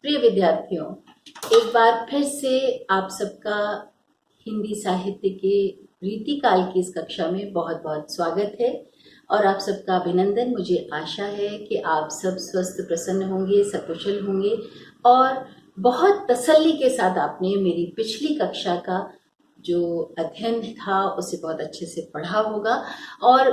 प्रिय विद्यार्थियों, एक बार फिर से आप सबका हिंदी साहित्य के रीतिकाल की इस कक्षा में बहुत बहुत स्वागत है और आप सबका अभिनंदन। मुझे आशा है कि आप सब स्वस्थ प्रसन्न होंगे, सकुशल होंगे और बहुत तसल्ली के साथ आपने मेरी पिछली कक्षा का जो अध्ययन था उसे बहुत अच्छे से पढ़ा होगा और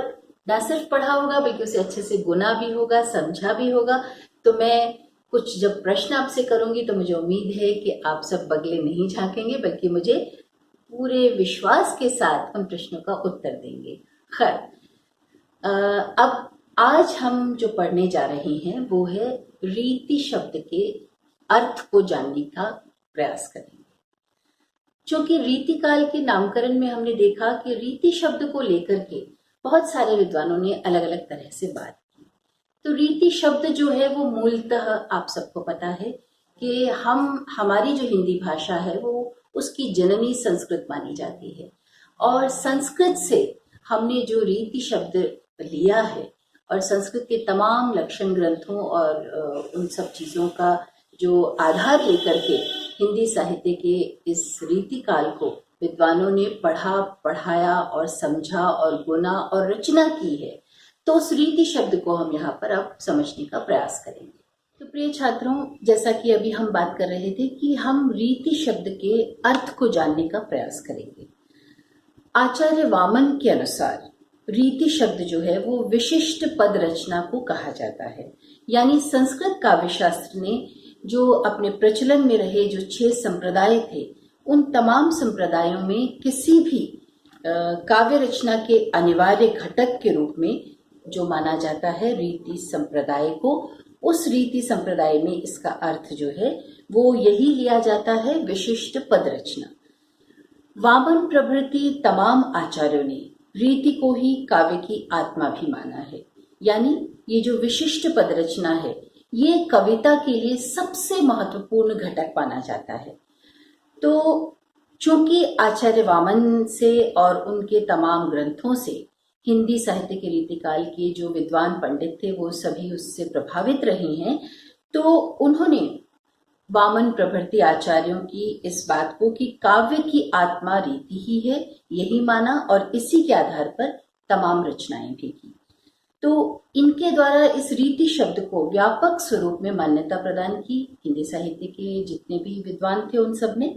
न सिर्फ पढ़ा होगा बल्कि उसे अच्छे से गुना भी होगा, समझा भी होगा। तो मैं कुछ जब प्रश्न आपसे करूंगी तो मुझे उम्मीद है कि आप सब बगले नहीं झांकेंगे बल्कि मुझे पूरे विश्वास के साथ उन प्रश्नों का उत्तर देंगे। खैर, अब आज हम जो पढ़ने जा रहे हैं वो है रीति शब्द के अर्थ को जानने का प्रयास करेंगे। क्योंकि रीतिकाल के नामकरण में हमने देखा कि रीति शब्द को लेकर के बहुत सारे विद्वानों ने अलग अलग तरह से बात की। तो रीति शब्द जो है वो मूलतः आप सबको पता है कि हमारी जो हिंदी भाषा है वो उसकी जननी संस्कृत मानी जाती है और संस्कृत से हमने जो रीति शब्द लिया है और संस्कृत के तमाम लक्षण ग्रंथों और उन सब चीज़ों का जो आधार लेकर के हिंदी साहित्य के इस रीतिकाल को विद्वानों ने पढ़ा, पढ़ाया और समझा और गुना और रचना की है। तो उस रीति शब्द को हम यहाँ पर अब समझने का प्रयास करेंगे। तो प्रिय छात्रों, जैसा कि अभी हम बात कर रहे थे कि हम रीति शब्द के अर्थ को जानने का प्रयास करेंगे। आचार्य वामन के अनुसार रीति शब्द जो है वो विशिष्ट पद रचना को कहा जाता है। यानी संस्कृत काव्य शास्त्र ने जो अपने प्रचलन में रहे जो 6 संप्रदाय थे, उन तमाम संप्रदायों में किसी भी काव्य रचना के अनिवार्य घटक के रूप में जो माना जाता है रीति संप्रदाय को, उस रीति संप्रदाय में इसका अर्थ जो है वो यही लिया जाता है, विशिष्ट पद रचना। वामन प्रभृति तमाम आचार्यों ने रीति को ही काव्य की आत्मा भी माना है। यानी ये जो विशिष्ट पद रचना है ये कविता के लिए सबसे महत्वपूर्ण घटक माना जाता है। तो चूंकि आचार्य वामन से और उनके तमाम ग्रंथों से हिंदी साहित्य के रीतिकाल के जो विद्वान पंडित थे वो सभी उससे प्रभावित रहे हैं, तो उन्होंने वामन प्रभृति आचार्यों की इस बात को कि काव्य की आत्मा रीति ही है यही माना और इसी के आधार पर तमाम रचनाएं भी की। तो इनके द्वारा इस रीति शब्द को व्यापक स्वरूप में मान्यता प्रदान की हिंदी साहित्य के जितने भी विद्वान थे उन सब ने,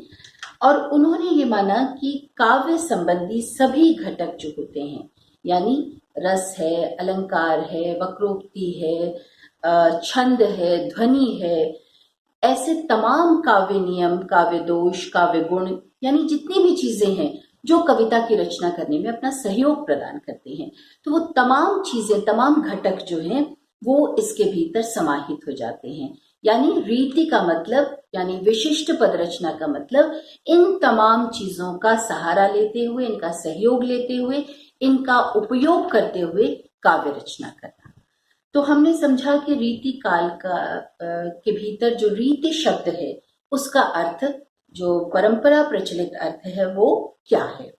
और उन्होंने ये माना कि काव्य संबंधी सभी घटक जो होते हैं, यानी रस है, अलंकार है, वक्रोक्ति है, छंद है, ध्वनि है, ऐसे तमाम काव्य नियम, काव्य दोष, काव्य गुण, यानी जितनी भी चीजें हैं जो कविता की रचना करने में अपना सहयोग प्रदान करते हैं, तो वो तमाम चीजें, तमाम घटक जो हैं वो इसके भीतर समाहित हो जाते हैं। यानी रीति का मतलब, यानी विशिष्ट पद रचना का मतलब इन तमाम चीजों का सहारा लेते हुए, इनका सहयोग लेते हुए, इनका उपयोग करते हुए काव्य रचना करना। तो हमने समझा कि रीति काल के भीतर जो रीति शब्द है उसका अर्थ, जो परंपरा प्रचलित अर्थ है वो क्या है।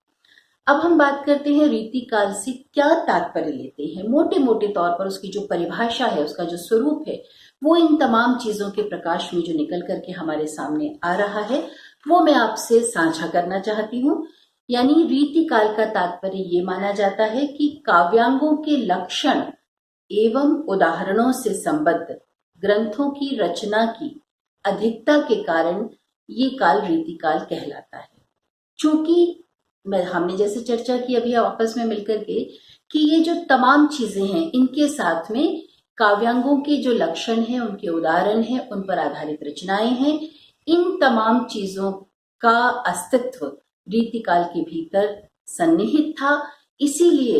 अब हम बात करते हैं रीति काल से क्या तात्पर्य लेते हैं। मोटे मोटे तौर पर उसकी जो परिभाषा है, उसका जो स्वरूप है, वो इन तमाम चीजों के प्रकाश में जो निकल करके हमारे सामने आ रहा है वो मैं आपसे साझा करना चाहती हूँ। यानी रीति काल का तात्पर्य ये माना जाता है कि काव्यांगों के लक्षण एवं उदाहरणों से संबद्ध ग्रंथों की रचना की अधिकता के कारण ये काल रीति काल कहलाता है। चूंकि हमने जैसे चर्चा की अभी आपस में मिलकर के कि ये जो तमाम चीजें हैं इनके साथ में काव्यांगों के जो लक्षण हैं, उनके उदाहरण हैं, उन पर आधारित रचनाएं हैं, इन तमाम चीजों का अस्तित्व रीतिकाल के भीतर सन्निहित था। इसीलिए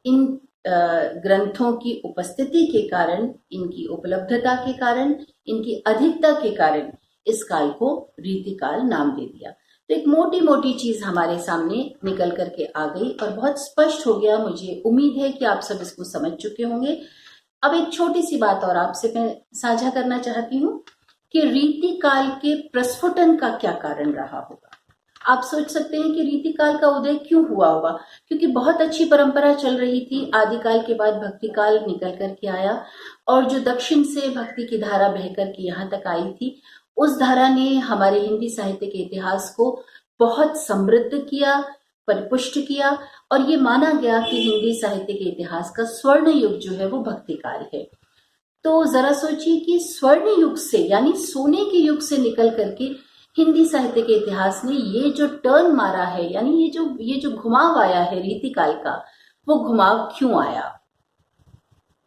इन ग्रंथों की उपस्थिति के कारण, इनकी उपलब्धता के कारण, इनकी अधिकता के कारण इस काल को रीतिकाल नाम दे दिया। तो एक मोटी मोटी चीज हमारे सामने निकल करके आ गई और बहुत स्पष्ट हो गया। मुझे उम्मीद है कि आप सब इसको समझ चुके होंगे। अब एक छोटी सी बात और आपसे मैं साझा करना चाहती हूँ कि रीतिकाल के प्रस्फुटन का क्या कारण रहा होगा। आप सोच सकते हैं कि रीतिकाल का उदय क्यों हुआ होगा, क्योंकि बहुत अच्छी परंपरा चल रही थी। आदिकाल के बाद भक्ति काल निकल करके आया और जो दक्षिण से भक्ति की धारा बह करके यहाँ तक आई थी उस धारा ने हमारे हिंदी साहित्य के इतिहास को बहुत समृद्ध किया, परिपुष्ट किया, और ये माना गया कि हिंदी साहित्य के इतिहास का स्वर्ण युग जो है वो भक्ति काल है। तो जरा सोचिए कि स्वर्ण युग से यानी सोने के युग से निकल करके हिंदी साहित्य के इतिहास ने ये जो टर्न मारा है, यानी ये जो घुमाव आया है रीतिकाल का, वो घुमाव क्यों आया?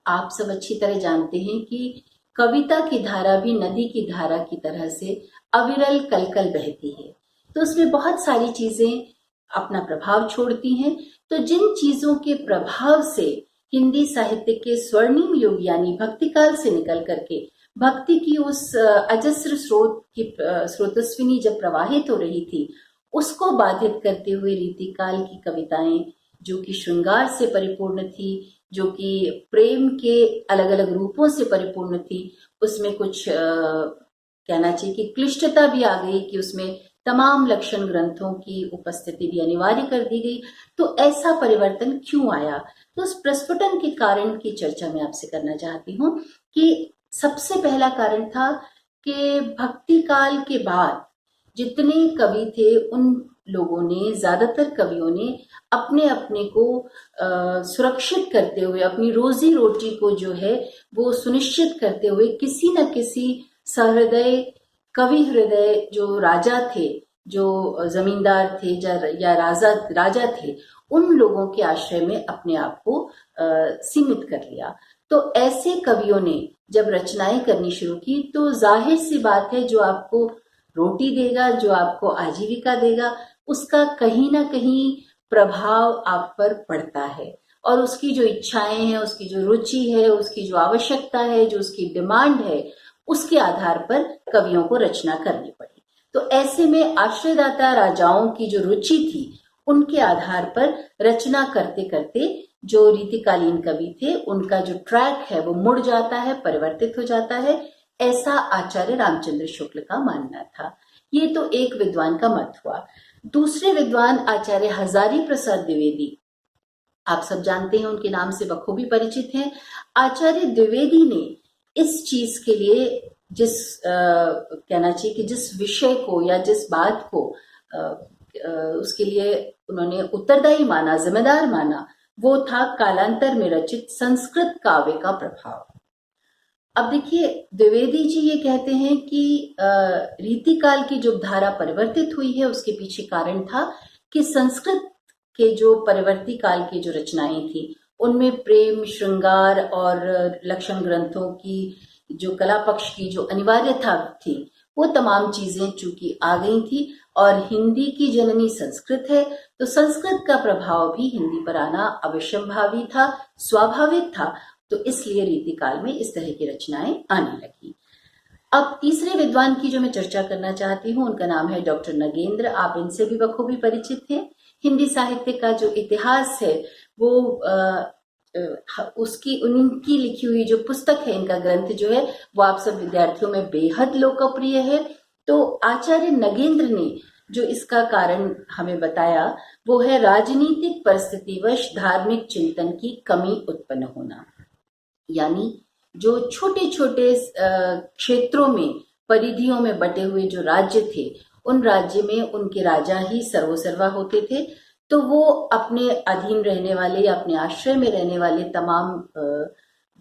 आप सब अच्छी तरह जानते हैं कि कविता की धारा भी नदी की धारा की तरह से अविरल कलकल बहती है, तो उसमें बहुत सारी चीजें अपना प्रभाव छोड़ती हैं। तो जिन चीजों के प्रभाव से हिंदी साहित्य के स्वर्णिम युग यानी भक्ति काल से निकल करके भक्ति की उस अजस्र स्रोतस्विनी जब प्रवाहित हो रही थी, उसको बाधित करते हुए रीतिकाल की कविताएं जो कि श्रृंगार से परिपूर्ण थी, जो कि प्रेम के अलग अलग रूपों से परिपूर्ण थी, उसमें कुछ कहना चाहिए कि क्लिष्टता भी आ गई कि उसमें तमाम लक्षण ग्रंथों की उपस्थिति भी अनिवार्य कर दी गई। तो ऐसा परिवर्तन क्यों आया? तो उस प्रस्फुटन के कारण की चर्चा मैं आपसे करना चाहती हूँ कि सबसे पहला कारण था कि भक्ति काल के बाद जितने कवि थे उन लोगों ने, ज्यादातर कवियों ने अपने अपने को सुरक्षित करते हुए, अपनी रोजी रोटी को जो है वो सुनिश्चित करते हुए किसी न किसी सहृदय कवि हृदय जो राजा थे, जो जमींदार थे या राजा थे, उन लोगों के आश्रय में अपने आप को सीमित कर लिया। तो ऐसे कवियों ने जब रचनाएं करनी शुरू की तो जाहिर सी बात है जो आपको रोटी देगा, जो आपको आजीविका देगा, उसका कहीं ना कहीं प्रभाव आप पर पड़ता है, और उसकी जो इच्छाएं हैं, उसकी जो रुचि है, उसकी जो आवश्यकता है, जो उसकी डिमांड है, उसके आधार पर कवियों को रचना करनी पड़ी। तो ऐसे में आश्रयदाता राजाओं की जो रुचि थी उनके आधार पर रचना करते करते जो रीतिकालीन कवि थे उनका जो ट्रैक है वो मुड़ जाता है, परिवर्तित हो जाता है, ऐसा आचार्य रामचंद्र शुक्ल का मानना था। ये तो एक विद्वान का मत हुआ। दूसरे विद्वान आचार्य हजारी प्रसाद द्विवेदी, आप सब जानते हैं, उनके नाम से बखूबी परिचित हैं। आचार्य द्विवेदी ने इस चीज के लिए कहना चाहिए कि जिस विषय को या जिस बात को उसके लिए उन्होंने उत्तरदायी माना, जिम्मेदार माना, वो था कालांतर में रचित संस्कृत काव्य का प्रभाव। अब देखिए, द्विवेदी जी ये कहते हैं कि रीतिकाल की जो धारा परिवर्तित हुई है उसके पीछे कारण था कि संस्कृत के जो परिवर्ती काल की जो रचनाएं थी उनमें प्रेम, श्रृंगार और लक्षण ग्रंथों की जो कला पक्ष की जो अनिवार्यता थी वो तमाम चीजें चूंकि आ गई थी, और हिंदी की जननी संस्कृत है तो संस्कृत का प्रभाव भी हिंदी पर आना अवश्यंभावी था, स्वाभाविक था। तो इसलिए रीतिकाल में इस तरह की रचनाएं आने लगी। अब तीसरे विद्वान की जो मैं चर्चा करना चाहती हूँ उनका नाम है डॉक्टर नगेंद्र। आप इनसे भी बखूबी परिचित हैं। हिंदी साहित्य का जो इतिहास है वो उनकी लिखी हुई जो पुस्तक है, इनका ग्रंथ जो है वो आप सब विद्यार्थियों में बेहद लोकप्रिय है। तो आचार्य नगेंद्र ने जो इसका कारण हमें बताया वो है राजनीतिक परिस्थितिवश धार्मिक चिंतन की कमी उत्पन्न होना। यानी जो छोटे छोटे क्षेत्रों में, परिधियों में बटे हुए जो राज्य थे, उन राज्य में उनके राजा ही सर्वसर्वा होते थे, तो वो अपने अधीन रहने वाले या अपने आश्रय में रहने वाले तमाम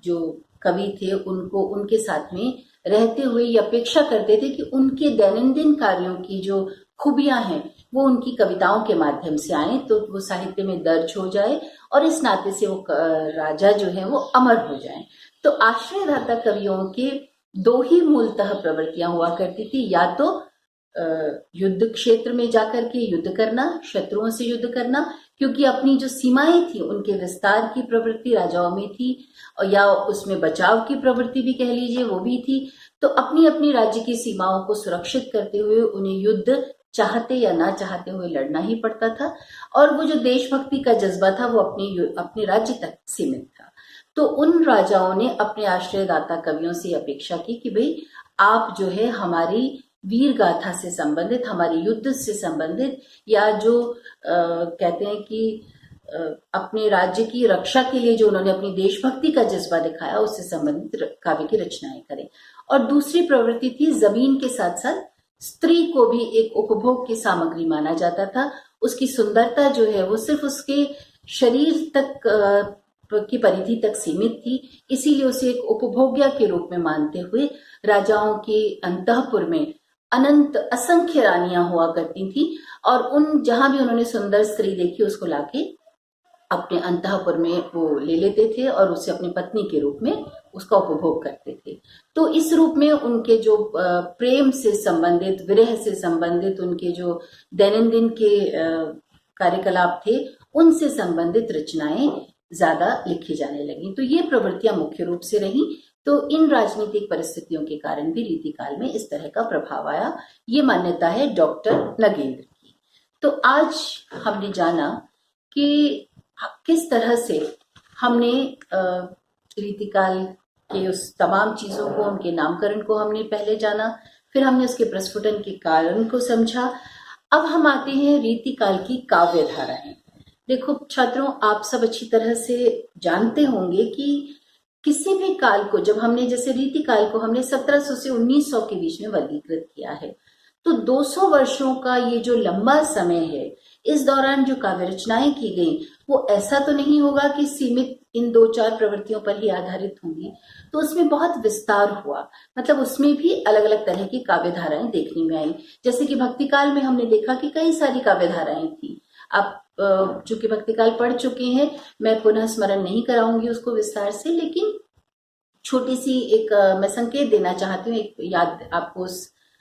जो कवि थे उनको उनके साथ में रहते हुए ये अपेक्षा करते थे कि उनके दैनंदिन कार्यों की जो खूबियां हैं वो उनकी कविताओं के माध्यम से आए, तो वो साहित्य में दर्ज हो जाए और इस नाते से वो राजा जो है वो अमर हो जाए। तो आश्रयदाता कवियों के दो ही मूलतः प्रवृत्तियां हुआ करती थी, या तो युद्ध क्षेत्र में जाकर के युद्ध करना, शत्रुओं से युद्ध करना, क्योंकि अपनी जो सीमाएं थी उनके विस्तार की प्रवृत्ति राजाओं में थी, या उसमें बचाव की प्रवृत्ति भी कह लीजिए वो भी थी। तो अपनी अपनी राज्य की सीमाओं को सुरक्षित करते हुए उन्हें युद्ध चाहते या ना चाहते हुए लड़ना ही पड़ता था, और वो जो देशभक्ति का जज्बा था वो अपने राज्य तक सीमित था। तो उन राजाओं ने अपने आश्रयदाता कवियों से अपेक्षा की कि भाई आप जो है हमारी वीर गाथा से संबंधित, हमारे युद्ध से संबंधित, या जो कहते हैं कि अपने राज्य की रक्षा के लिए जो उन्होंने अपनी देशभक्ति का जज्बा दिखाया उससे संबंधित काव्य की रचनाएं करें। और दूसरी प्रवृत्ति थी, जमीन के साथ साथ स्त्री को भी एक उपभोग की सामग्री माना जाता था। उसकी सुंदरता जो है वो सिर्फ उसके शरीर तक की परिधि तक सीमित थी, इसीलिए उसे एक उपभोग्य के रूप में मानते हुए राजाओं के अंतःपुर में अनंत असंख्य रानियां हुआ करती थी और उन जहां भी उन्होंने सुंदर स्त्री देखी उसको लाके अपने अंतःपुर में वो ले लेते थे और उसे अपनी पत्नी के रूप में उसका उपभोग करते थे। तो इस रूप में उनके जो प्रेम से संबंधित, विरह से संबंधित उनके जो दैनंदिन के कार्यकलाप थे उनसे संबंधित रचनाएं ज्यादा लिखी जाने लगी। तो ये प्रवृत्तियां मुख्य रूप से रही। तो इन राजनीतिक परिस्थितियों के कारण भी रीतिकाल में इस तरह का प्रभाव आया, ये मान्यता है डॉक्टर नगेंद्र की। तो आज हमने जाना कि किस तरह से हमने रीतिकाल के उस तमाम चीजों को, उनके नामकरण को हमने पहले जाना, फिर हमने उसके प्रस्फुटन के कारण को समझा। अब हम आते हैं रीतिकाल की काव्य धाराएं। देखो छात्रों, आप सब अच्छी तरह से जानते होंगे कि किसी भी काल को, जब हमने जैसे रीतिकाल को हमने 1700 से 1900 के बीच में वर्गीकृत किया है, तो 200 वर्षों का ये जो लंबा समय है, इस दौरान जो काव्य रचनाएं की गई वो ऐसा तो नहीं होगा कि सीमित इन 2-4 प्रवृत्तियों पर ही आधारित होंगी। तो उसमें बहुत विस्तार हुआ, मतलब उसमें भी अलग अलग तरह की काव्य धाराएं देखने में आई। जैसे कि भक्ति काल में हमने देखा कि कई सारी काव्य धाराएं थी। आप चूंकि भक्ति काल पढ़ चुके हैं, मैं पुनः स्मरण नहीं कराऊंगी उसको विस्तार से, लेकिन छोटी सी एक मैं संकेत देना चाहती हूँ, एक याद आपको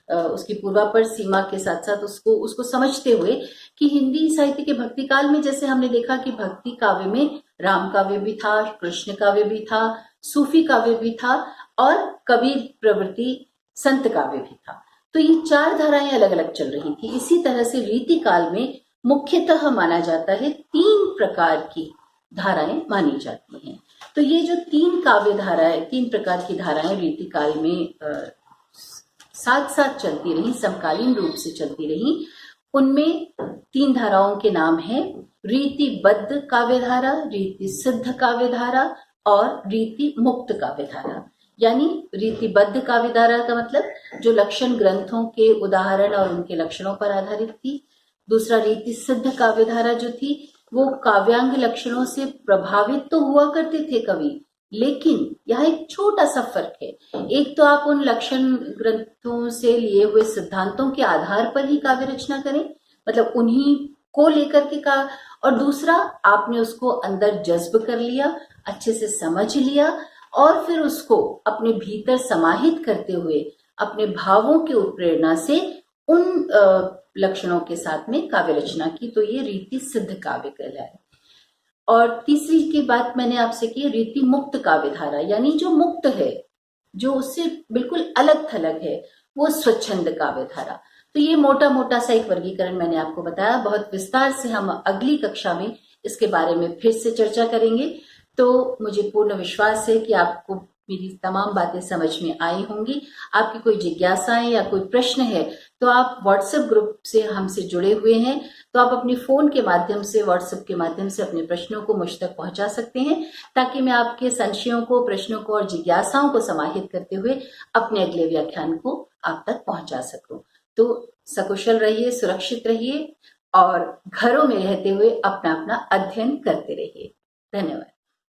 उसकी पूर्वापर सीमा के साथ साथ उसको समझते हुए कि हिंदी साहित्य के भक्ति काल में जैसे हमने देखा कि भक्ति काव्य में राम काव्य भी था, कृष्ण काव्य भी था, सूफी काव्य भी था और कबीर प्रवृत्ति संत काव्य भी था। तो ये 4 धाराएं अलग अलग चल रही थी। इसी तरह से रीति काल में मुख्यतः माना जाता है 3 प्रकार की धाराएं मानी जाती हैं। तो ये जो 3 काव्य धाराएं, 3 प्रकार की धाराएं रीति काल में साथ साथ चलती रही, समकालीन रूप से चलती रही। उनमें 3 धाराओं के नाम हैं रीतिबद्ध काव्य धारा, रीति सिद्ध काव्य धारा और रीति मुक्त काव्य धारा। यानी रीतिबद्ध काव्य धारा का मतलब जो लक्षण ग्रंथों के उदाहरण और उनके लक्षणों पर आधारित थी। दूसरा रीति सिद्ध काव्य धारा जो थी वो काव्यांग लक्षणों से प्रभावित तो हुआ करते थे कवि, लेकिन यहाँ एक छोटा सा फर्क है। एक तो आप उन लक्षण ग्रंथों से लिए हुए सिद्धांतों के आधार पर ही काव्य रचना करें, मतलब उन्हीं को लेकर के का, और दूसरा आपने उसको अंदर जज्ब कर लिया, अच्छे से समझ लिया और फिर उसको अपने भीतर समाहित करते हुए अपने भावों की उत्प्रेरणा से उन लक्षणों के साथ में काव्य रचना की। तो ये रीति सिद्ध काव्य कहलाए। और तीसरी की बात मैंने आपसे की रीति मुक्त काव्य धारा, यानी जो मुक्त है, जो उससे बिल्कुल अलग थलग है, वो स्वच्छंद काव्य धारा। तो ये मोटा मोटा सा एक वर्गीकरण मैंने आपको बताया। बहुत विस्तार से हम अगली कक्षा में इसके बारे में फिर से चर्चा करेंगे। तो मुझे पूर्ण विश्वास है कि आपको मेरी तमाम बातें समझ में आई होंगी। आपकी कोई जिज्ञासाएं या कोई प्रश्न है तो आप व्हाट्सएप ग्रुप से हमसे जुड़े हुए हैं, तो आप अपने फोन के माध्यम से, व्हाट्सएप के माध्यम से अपने प्रश्नों को मुझ तक पहुंचा सकते हैं, ताकि मैं आपके संशयों को, प्रश्नों को और जिज्ञासाओं को समाहित करते हुए अपने अगले व्याख्यान को आप तक पहुंचा सकूं। तो सकुशल रहिए, सुरक्षित रहिए और घरों में रहते हुए अपना अपना अध्ययन करते रहिए। धन्यवाद।